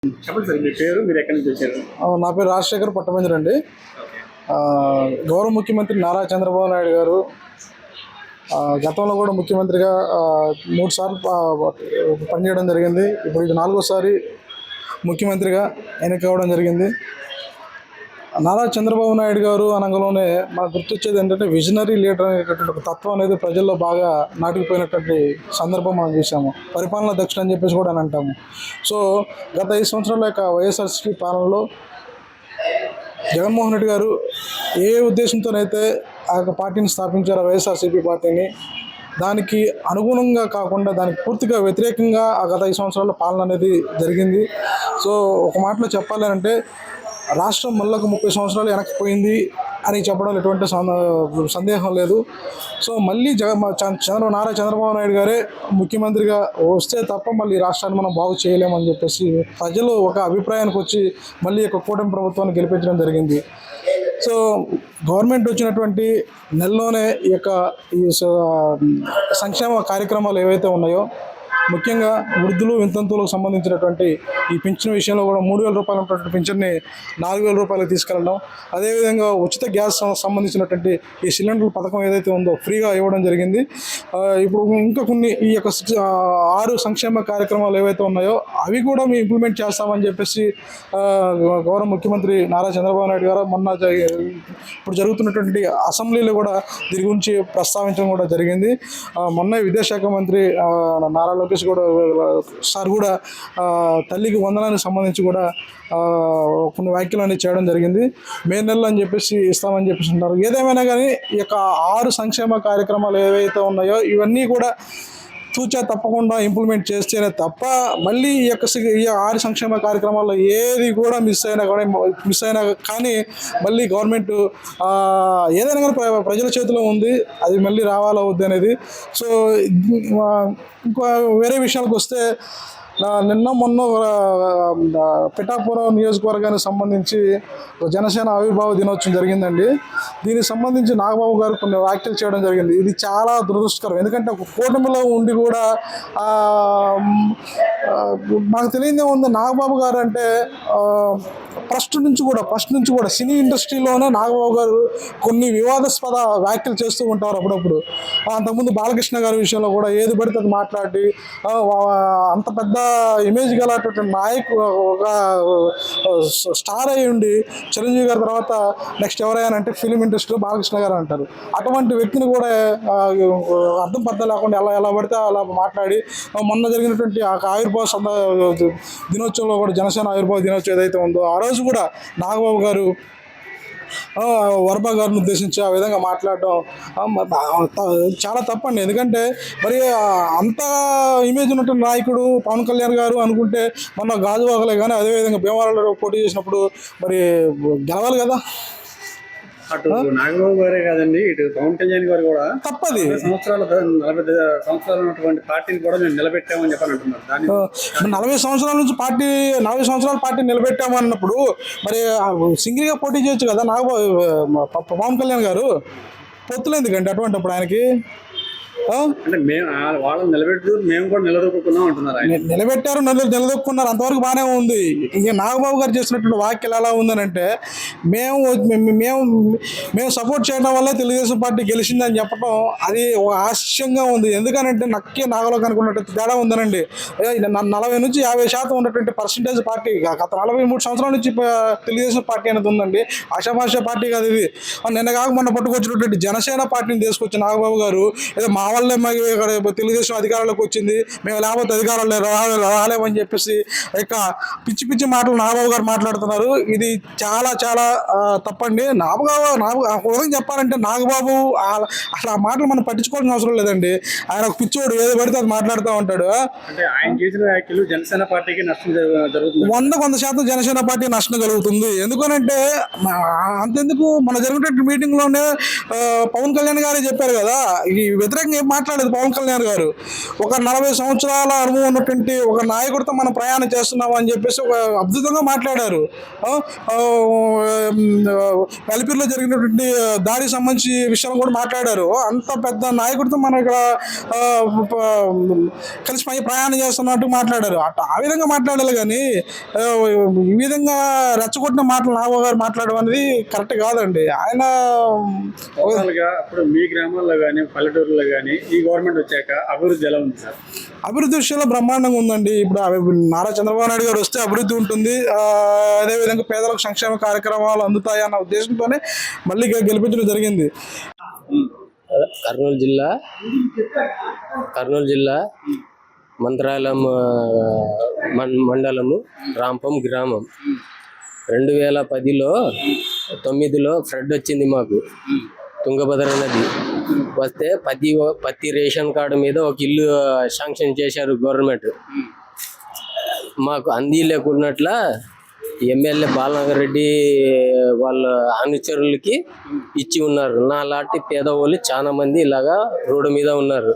చెప్పండి సార్, మీ పేరు, మీరు ఎక్కడి నుంచి వచ్చారు? నా పేరు రాజశేఖర్ పట్టమంజరి అండి. గౌరవ ముఖ్యమంత్రి నారా చంద్రబాబు నాయుడు గారు గతంలో కూడా ముఖ్యమంత్రిగా 3 సార్లు పనిచేయడం జరిగింది. ఇప్పుడు ఇది 4వసారి ముఖ్యమంత్రిగా ఎన్నిక అవ్వడం జరిగింది. నారా చంద్రబాబు నాయుడు గారు అనగానే మనకు గుర్తొచ్చేది ఏంటంటే విజనరీ లీడర్ అనేటటువంటి ఒక తత్వం అనేది ప్రజల్లో బాగా నాటుకుపోయినటువంటి సందర్భం మనం చూసాము. పరిపాలన దక్షిణ అని చెప్పేసి కూడా అని అంటాము. సో గత 5 సంవత్సరాల యొక్క వైఎస్ఆర్సీపీ పాలనలో జగన్మోహన్ రెడ్డి గారు ఏ ఉద్దేశంతోనైతే ఆ యొక్క పార్టీని స్థాపించారో వైఎస్ఆర్సీపీ పార్టీని, దానికి అనుగుణంగా కాకుండా దానికి పూర్తిగా వ్యతిరేకంగా ఆ గత 5 సంవత్సరాల పాలన అనేది జరిగింది. సో ఒక మాటలో చెప్పాలంటే రాష్ట్రం మళ్ళొక 30 సంవత్సరాలు వెనక్కిపోయింది అని చెప్పడం ఎటువంటి సందేహం లేదు. సో మళ్ళీ నారా చంద్రబాబు నాయుడు గారే ముఖ్యమంత్రిగా వస్తే తప్ప మళ్ళీ రాష్ట్రాన్ని మనం బాగు చేయలేమని చెప్పేసి ప్రజలు ఒక అభిప్రాయానికి వచ్చి మళ్ళీ ఒక కూటమి ప్రభుత్వాన్ని గెలిపించడం జరిగింది. సో గవర్నమెంట్ వచ్చినటువంటి నెలలోనే ఈ సంక్షేమ కార్యక్రమాలు ఏవైతే ఉన్నాయో, ముఖ్యంగా వృద్ధులు వితంతువులకు సంబంధించినటువంటి ఈ పింఛన్ విషయంలో కూడా 3,000 రూపాయలు ఉన్నటువంటి పింఛన్ని 4,000 రూపాయలకు తీసుకెళ్ళడం, అదేవిధంగా ఉచిత గ్యాస్ సంబంధించినటువంటి ఈ సిలిండర్ల పథకం ఏదైతే ఉందో ఫ్రీగా ఇవ్వడం జరిగింది. ఇప్పుడు ఇంకా కొన్ని ఈ యొక్క 6 సంక్షేమ కార్యక్రమాలు ఏవైతే ఉన్నాయో అవి కూడా మేము ఇంప్లిమెంట్ చేస్తామని చెప్పేసి గౌరవ ముఖ్యమంత్రి నారా చంద్రబాబు నాయుడు గారు మొన్న ఇప్పుడు జరుగుతున్నటువంటి అసెంబ్లీలో కూడా దీని గురించి ప్రస్తావించడం కూడా జరిగింది. మొన్న విదేశాంగ మంత్రి నారా లోకేష్ కూడా సార్ కూడా తల్లికి వందనానికి సంబంధించి కూడా కొన్ని వ్యాఖ్యలు అనేది చేయడం జరిగింది. మే నెలలో అని చెప్పేసి ఇస్తామని చెప్పేసి అంటారు. ఏదేమైనా కానీ ఈ యొక్క 6 సంక్షేమ కార్యక్రమాలు ఏవైతే ఉన్నాయో ఇవన్నీ కూడా తూచా తప్పకుండా ఇంప్లిమెంట్ చేస్తేనే తప్ప మళ్ళీ ఈ 6 సంక్షేమ కార్యక్రమాల్లో ఏది కూడా మిస్ అయినా కానీ మళ్ళీ గవర్నమెంట్ ఏదైనా కానీ ప్రజల చేతిలో ఉంది, అది మళ్ళీ రావాలా వద్దు అనేది. సో ఇంకా వేరే విషయాలకు వస్తే నిన్న మొన్న పిఠాపురం నియోజకవర్గానికి సంబంధించి జనసేన ఆవిర్భావ దినోత్సవం జరిగిందండి. దీనికి సంబంధించి నాగబాబు గారు కొన్ని వ్యాఖ్యలు చేయడం జరిగింది. ఇది చాలా దురదృష్టకరం. ఎందుకంటే ఒక కూటమిలో ఉండి కూడా మాకు తెలియదే ఉంది. నాగబాబు గారు అంటే ఫస్ట్ నుంచి కూడా సినీ ఇండస్ట్రీలోనే నాగబాబు గారు కొన్ని వివాదాస్పద వ్యాఖ్యలు చేస్తూ ఉంటారు అప్పుడప్పుడు. అంతకుముందు బాలకృష్ణ గారి విషయంలో కూడా ఏది పడితే అది మాట్లాడి అంత పెద్ద ఇమేజ్ గలటువంటి నాయకుడు, ఒక స్టార్ అయి ఉండి చిరంజీవి గారి తర్వాత నెక్స్ట్ ఎవరైనా అంటే ఫిలిం ఇండస్ట్రీలో బాలకృష్ణ గారు అంటారు. అటువంటి వ్యక్తిని కూడా అర్థం పద్ధతి లేకుండా ఎలా పడితే అలా మాట్లాడి మొన్న జరిగినటువంటి ఆవిర్భావ దినోత్సవంలో కూడా జనసేన ఆవిర్భావ దినోత్సవం ఏదైతే ఉందో ఆ రోజు కూడా నాగబాబు గారు వర్మ గారిని ఉద్దేశించి ఆ విధంగా మాట్లాడడం చాలా తప్పండి. ఎందుకంటే మరి అంత ఇమేజ్ ఉన్నటువంటి నాయకుడు పవన్ కళ్యాణ్ గారు అనుకుంటే మొన్న గాజువాకలే కానీ అదేవిధంగా భీమవరంలో పోటీ చేసినప్పుడు మరి గెలవాలి కదా. అటు నాగబాబు గారే కాదండి, ఇటు పవన్ కళ్యాణ్ గారు కూడా తప్పది 40 సంవత్సరాలు ఉన్నటువంటి పార్టీని కూడా మేము నిలబెట్టామని చెప్పని అంటున్నారు. 40 సంవత్సరాల నుంచి 40 సంవత్సరాల పార్టీ నిలబెట్టామన్నప్పుడు మరి సింగిల్గా పోటీ చేయొచ్చు కదా నాగబాబు పవన్ కళ్యాణ్ గారు. పొత్తులు ఎందుకంటే అటువంటిప్పుడు ఆయనకి అంటే మేము వాళ్ళని నిలబెట్టు మేము కూడా నిలదొక్కున్నాం అంటున్నారు. నిలబెట్టారు, నిలదొక్కున్నారు, అంతవరకు బాగానే ఉంది. ఇక నాగబాబు గారు చేసినటువంటి వ్యాఖ్యలు ఎలా ఉందనంటే మేము సపోర్ట్ చేయడం వల్ల తెలుగుదేశం పార్టీ గెలిచిందని చెప్పడం అది హాస్యంగా ఉంది. ఎందుకనంటే నక్కే నాగలోకి అనుకున్నట్టు తేడా ఉందనండి. 40 నుంచి 50% ఉన్నటువంటి పర్సంటేజ్ పార్టీ గత 43 సంవత్సరాల నుంచి తెలుగుదేశం పార్టీ అనేది ఉందండి. ఆశాభాష పార్టీ కాదు ఇది. నిన్న కాక మొన్న పట్టుకొచ్చినటువంటి జనసేన పార్టీని తీసుకొచ్చి నాగబాబు గారు ఏదో మా వల్లే మాకు ఇక్కడ తెలుగుదేశం అధికారంలోకి వచ్చింది, మేము లేకపోతే అధికారంలో రాలేమని చెప్పేసి ఇక పిచ్చి పిచ్చి మాటలు నాగబాబు గారు మాట్లాడుతున్నారు. ఇది చాలా చాలా తప్పండి. నాగబాబు చెప్పాలంటే నాగబాబు అసలు ఆ మాటలు మనం పట్టించుకోవాల్సిన అవసరం లేదండి. ఆయన ఒక పిచ్చోడు, ఏదో పడితే అది మాట్లాడుతూ ఉంటాడు. అంటే ఆయన చేసిన వ్యాఖ్యలు జనసేన పార్టీకి నష్టం జరుగుతుంది. 100% జనసేన పార్టీ నష్టం కలుగుతుంది. ఎందుకనంటే అంతెందుకు మన జరిగినటువంటి మీటింగ్లోనే పవన్ కళ్యాణ్ గారే చెప్పారు కదా, ఈ వ్యతిరేకంగా ఏం మాట్లాడలేదు పవన్ కళ్యాణ్ గారు. ఒక 40 సంవత్సరాల అనుభవం ఉన్నటువంటి ఒక నాయకుడితో మనం ప్రయాణం చేస్తున్నాం అని చెప్పేసి ఒక అద్భుతంగా మాట్లాడారు. వెలపిరిలో జరిగినటువంటి దాడికి సంబంధించి విషయాలు కూడా మాట్లాడారు. అంత పెద్ద నాయకుడితో మనం ఇక్కడ కలిసి ప్రయాణం చేస్తున్నట్టు మాట్లాడారు. ఆ విధంగా మాట్లాడాలి కానీ ఈ విధంగా రెచ్చగొట్టిన మాటలు నాగబాబు గారు మాట్లాడడం అనేది కరెక్ట్ కాదండి. ఆయన ఇప్పుడు మీ గ్రామాల్లో కానీ పల్లెటూరులో కానీ ఈ గవర్నమెంట్ వచ్చాక అభివృద్ధి ఎలా ఉంది సార్? అభివృద్ధి విషయంలో బ్రహ్మాండంగా ఉందండి. ఇప్పుడు నారా చంద్రబాబు నాయుడు గారు వస్తే అభివృద్ధి ఉంటుంది, అదేవిధంగా పేదలకు సంక్షేమ కార్యక్రమాలు అందుతాయి అన్న ఉద్దేశంతోనే మళ్ళీ గెలిపించడం జరిగింది. కర్నూలు జిల్లా మంత్రాలయం మండలము రాంపం గ్రామం 2010లో 9లో ఫ్లడ్ వచ్చింది మాకు. తుంగభద్ర నది వస్తే ప్రతి రేషన్ కార్డు మీద ఒక ఇల్లు శాంక్షన్ చేశారు గవర్నమెంట్. మాకు అంది లేకున్నట్ల ఎమ్మెల్యే బాలనగర్ రెడ్డి వాళ్ళ అనుచరులకి ఇచ్చి ఉన్నారు. నాలాంటి పేదవాళ్ళు చాలా మంది ఇలాగా రోడ్డు మీద ఉన్నారు.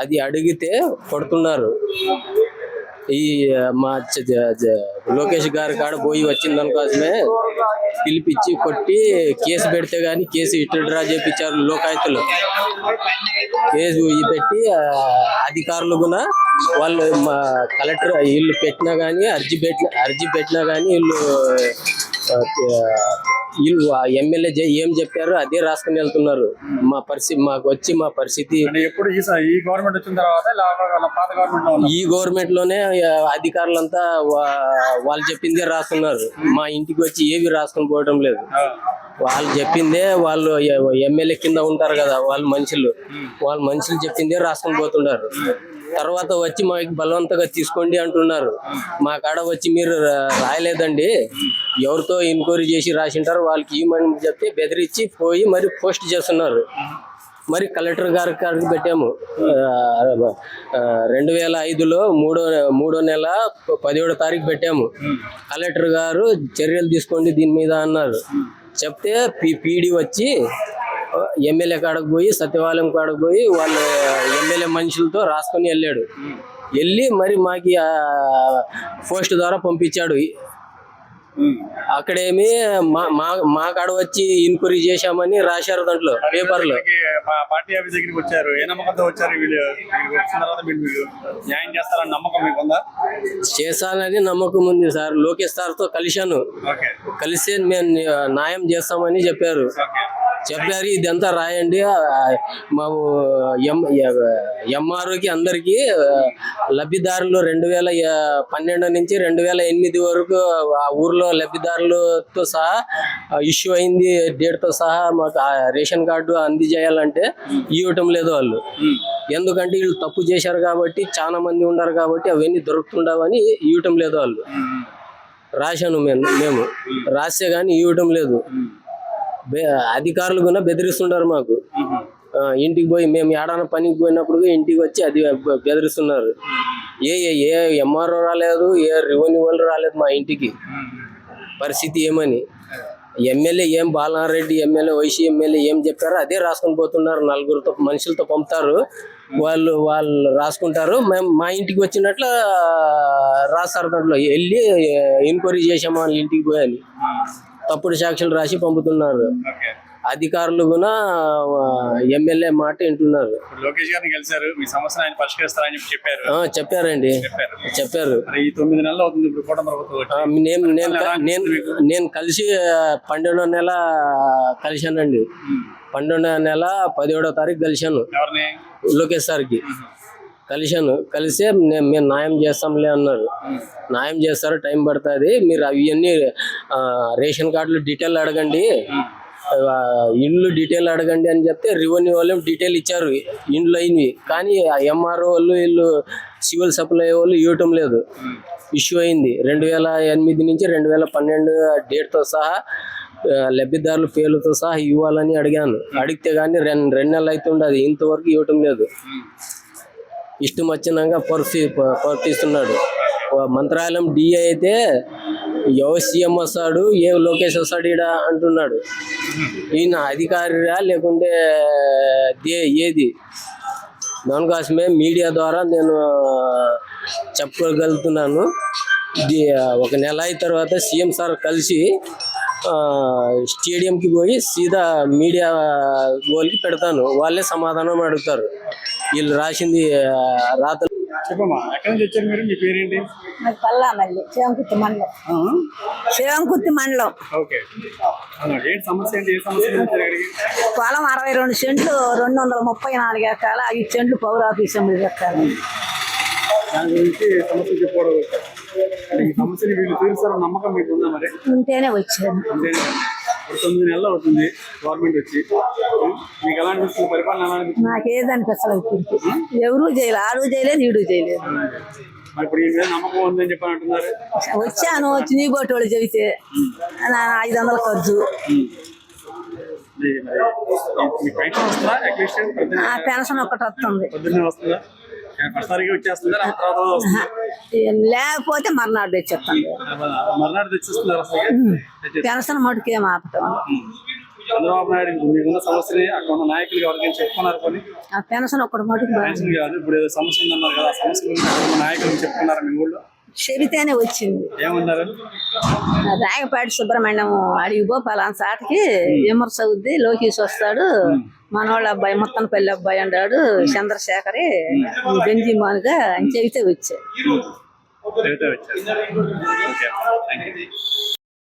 అది అడిగితే కొడుతున్నారు. ఈ మా లోకేష్ గారి కాడ పోయి వచ్చిన దానికోసమే పిలిపించి కొట్టి కేసు పెడితే గానీ కేసు ఇట్లా చేపించారు. లోకాయుక్తలు కేసు పెట్టి అధికారులు కూడా వాళ్ళు మా కలెక్టర్ వీళ్ళు పెట్టినా కానీ అర్జీ పెట్టినా కానీ వీళ్ళు ఎమ్మెల్యే ఏం చెప్పారు అదే రాసుకుని వెళ్తున్నారు. మాకు వచ్చి మా పరిస్థితి ఎప్పుడు ఈ గవర్నమెంట్ వచ్చిన తర్వాత ఈ గవర్నమెంట్ లోనే అధికారులంతా వాళ్ళు చెప్పిందే రాస్తున్నారు. మా ఇంటికి వచ్చి ఏవి రాసుకుని పోవడం లేదు. వాళ్ళు చెప్పిందే, వాళ్ళు ఎమ్మెల్యే కింద ఉంటారు కదా వాళ్ళ మనుషులు చెప్పిందే రాసుకుని పోతున్నారు. తర్వాత వచ్చి మాకు బలవంతంగా తీసుకోండి అంటున్నారు. మా కాడ వచ్చి మీరు రాయలేదండి, ఎవరితో ఎంక్వైరీ చేసి రాసింటారు వాళ్ళకి ఇవ్వమని చెప్తే బెదిరించి పోయి మరి పోస్ట్ చేస్తున్నారు. మరి కలెక్టర్ గారికి పెట్టాము. 2005లో మూడో నెల 17వ తారీఖు పెట్టాము. కలెక్టర్ గారు చర్యలు తీసుకోండి దీని మీద అన్నారు. చెప్తే పీడీ వచ్చి ఎమ్మెల్యే కాడకు పోయి సత్యవాలయం కాడకు పోయి వాళ్ళ ఎమ్మెల్యే మనుషులతో రాసుకొని వెళ్ళి మరి మాకి పోస్ట్ ద్వారా పంపించాడు. అక్కడేమి మా కాడ వచ్చి ఎంక్వైరీ చేశామని రాశారు దాంట్లో పేపర్లో. పార్టీ ఆఫీస్ దగ్గరికి వచ్చారు, ఏ నమ్మకంతో వచ్చారు? వీళ్ళు వచ్చిన తర్వాత మీరు న్యాయం చేస్తారని నమ్మకం మీకుందా? చేస్తానని నమ్మకం ఉంది సార్. లోకేష్ సార్తో కలిశాను. కలిసి మేము న్యాయం చేస్తామని చెప్పారు. ఇదంతా రాయండి, మా ఎంఆర్ఓకి అందరికీ లబ్ధిదారులు 2012 నుంచి 2008 వరకు ఆ ఊర్లో లబ్ధిదారులతో సహా ఇష్యూ అయింది. డేట్తో సహా మాకు రేషన్ కార్డు అందజేయాలంటే ఇవ్వటం లేదు వాళ్ళు. ఎందుకంటే వీళ్ళు తప్పు చేశారు కాబట్టి, చాలా మంది ఉన్నారు కాబట్టి అవన్నీ దొరుకుతుండవని ఇవ్వటం లేదు వాళ్ళు. రాశాను మేము రాస్తే కానీ ఇవ్వటం లేదు. అధికారులు కూడా బెదిరిస్తున్నారు మాకు. ఇంటికి పోయి మేము ఏడాన పనికి పోయినప్పుడు ఇంటికి వచ్చి అది బెదిరిస్తున్నారు. ఏ ఎంఆర్ఓ రాలేదు, ఏ రెవెన్యూ వాళ్ళు రాలేదు మా ఇంటికి. పరిస్థితి ఏమని ఎమ్మెల్యే ఏం బాలనారెడ్డి ఎమ్మెల్యే వైసీ ఎమ్మెల్యే ఏం చెప్పారో అదే రాసుకొని పోతున్నారు. 4 మనుషులతో పంపుతారు, వాళ్ళు రాసుకుంటారు. మేము మా ఇంటికి వచ్చినట్లు రాస్తారు. దాంట్లో వెళ్ళి ఎంక్వైరీ చేసాము వాళ్ళ ఇంటికి పోయాలి, తప్పుడు సాక్షులు రాసి పంపుతున్నారు. అధికారులు కూడా ఎమ్మెల్యే మాట వింటున్నారు. లోకేష్ గారిని కలిశారు, మీ సమస్యను ఆయన పరిష్కరిస్తారని చెప్పారు. చెప్పారండి, చెప్పారు. ఈ 9 నెలలు అవుతుంది ఇప్పుడు కూటమి ప్రభుత్వం. నేను కలిసి 12వ నెల కలిశానండి. 12వ నెల 17వ తారీఖు కలిశాను లోకేష్ సార్కి. కలిసే మేము న్యాయం చేస్తాంలే అన్నారు. న్యాయం చేస్తారు, టైం పడుతుంది, మీరు అవన్నీ రేషన్ కార్డులు డీటెయిల్ అడగండి, ఇండ్లు డీటెయిల్ అడగండి అని చెప్తే రెవెన్యూ వాళ్ళు డీటెయిల్ ఇచ్చారు ఇండ్లు అయినవి. కానీ ఎంఆర్ఓ వాళ్ళు వీళ్ళు సివిల్ సప్లై వాళ్ళు ఇవ్వటం లేదు. ఇష్యూ అయింది 2008 నుంచి 2012 డేట్తో సహా లబ్ధిదారుల పేర్లతో సహా ఇవ్వాలని అడిగితే కానీ 2 నెలలు అవుతుండే అది ఇంతవరకు ఇవ్వటం లేదు. ఇష్టం వచ్చినాక ప్రవర్తిస్తున్నాడు. మంత్రాలయం డిఏ అయితే ఎవరు సీఎం వస్తాడు, ఏ లోకేష్ వస్తాడు ఈడ అంటున్నాడు. ఈయన అధికారిరా లేకుంటే ఏది దానికోసమే మీడియా ద్వారా నేను చెప్పగలుగుతున్నాను. ఇది ఒక నెల అయిన తర్వాత సీఎం సార్ కలిసి స్టేడియంకి పోయి సీదా మీడియా వాళ్ళకి పెడతాను. వాళ్ళే సమాధానం అడుగుతారు. వీళ్ళు రాసింది రాత. చెప్పమ్మా, ఎక్కడి నుంచి వచ్చారు మీరు? మీ పేరేంటి? మాది పల్లామల్లి, శివంకుత్తి మండలం. శివంకుత్తి మండలం. ఓకే. ఏంటి సమస్య ఏంటి? ఏ సమస్య నుంచి ఇక్కడికి? పొలం 62 సెంట్లు, 234 ఎకరాలు, 5 సెంట్లు పౌరాఫీస్ ఎకరాలు. దాని గురించి సమస్య చెప్పుకోవడం. ఈ సమస్యని వీళ్ళు తీరుస్తారని నమ్మకం మీకు ఉందా? మరి ఉంటేనే వచ్చాను. అంతేనా? ఇప్పుడు 9 నెలలు అవుతుంది గవర్నమెంట్ వచ్చి. మీకు ఎలా అనిపిస్తుంది? పరిపాలన ఎలా అనిపిస్తుంది? నాకేదనిపిస్తలేదు ఇప్పుడు. ఎవరు చేయలేదు, ఆడు చేయలేదు, ఈడు చేయలేదు. మరి ఇప్పుడు ఈ మీద నమ్మకం ఉందని చెప్పని అంటున్నారు. వచ్చాను, వచ్చి నీ బోటి వాళ్ళు చెబితే 500 ఖర్చు. మీ పెన్షన్ వస్తుందా? అట్లీస్ట్ ఆ పెన్షన్ ఒక్కటి వస్తుంది. పొద్దున్నే వస్తుందా? ప్రస్తుతానికి వచ్చేస్తుందా? తర్వాత వస్తుందా? లేకపోతే మర్నాడు తెచ్చేస్తాను. మర్నాడు తెచ్చిస్తున్నారు అసలు. పెన్షన్ మటుకు ఏం ఆపటం. చంద్రబాబు నాయుడు మీకున్న సమస్యని అక్కడ ఉన్న నాయకులు ఎవరికైనా చెప్పుకున్నారు కొన్ని? ఆ పెన్షన్ ఒక్కటి మటుకు పెన్షన్ కాదు, ఇప్పుడు ఏదో సమస్య ఉందన్నారు కదా, ఆ సమస్య గురించి అక్కడ ఉన్న నాయకులు చెప్పుకున్నారు మీ ఊళ్ళో? చెబితేనే వచ్చింది. ఏమన్నారు? రాయపాటి సుబ్రహ్మణ్యం అడిగిపో పలానా సాటికి విమర్శ అవుద్ది, లోకేష్ వస్తాడు, మనవాళ్ళ అబ్బాయి ముత్తనపల్లి అబ్బాయి అన్నాడు, చంద్రశేఖరే బెంజిమానుగా అని చెబితే వచ్చాయి. వచ్చారు. Okay, thank you.